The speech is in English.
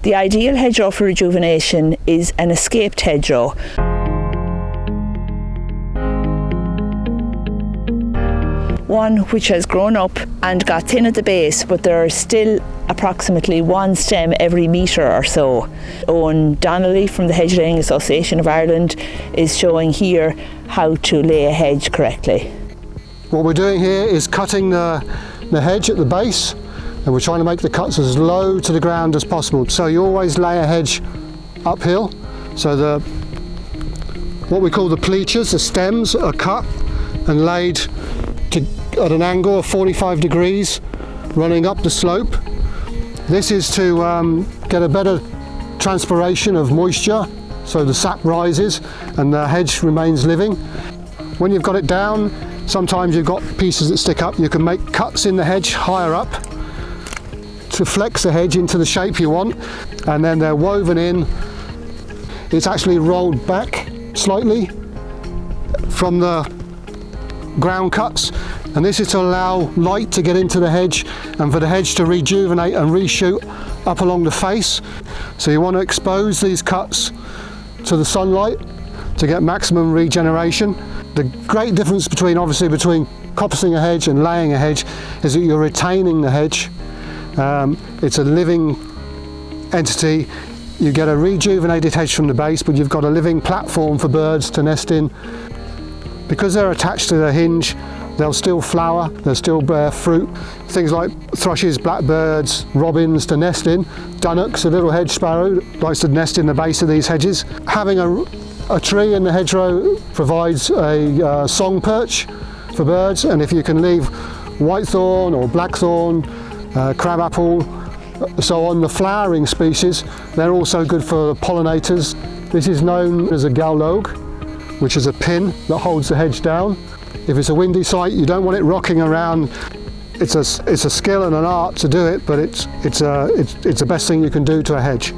The ideal hedgerow for rejuvenation is an escaped hedgerow. One which has grown up and got thin at the base, but there are still approximately one stem every metre or so. Eoin Donnelly from the Hedge Laying Association of Ireland is showing here how to lay a hedge correctly. What we're doing here is cutting the hedge at the base, and we're trying to make the cuts as low to the ground as possible. So you always lay a hedge uphill, so what we call the pleachers, the stems, are cut and laid at an angle of 45 degrees running up the slope. This is to get a better transpiration of moisture, so the sap rises and the hedge remains living. When you've got it down, sometimes you've got pieces that stick up. You can make cuts in the hedge higher up to flex the hedge into the shape you want, and then they're woven in. It's actually rolled back slightly from the ground cuts, and this is to allow light to get into the hedge and for the hedge to rejuvenate and reshoot up along the face. So you want to expose these cuts to the sunlight to get maximum regeneration. The great difference between coppicing a hedge and laying a hedge is that you're retaining the hedge. It's a living entity. You get a rejuvenated hedge from the base, but you've got a living platform for birds to nest in. Because they're attached to the hinge, they'll still flower, they'll still bear fruit. Things like thrushes, blackbirds, robins to nest in. Dunnocks, a little hedge sparrow, likes to nest in the base of these hedges. Having a tree in the hedgerow provides a song perch for birds, and if you can leave whitethorn or blackthorn, crabapple, so on, the flowering species, they're also good for pollinators. This is known as a gallog, which is a pin that holds the hedge down. If it's a windy site, you don't want it rocking around. It's a skill and an art to do it, but it's the best thing you can do to a hedge.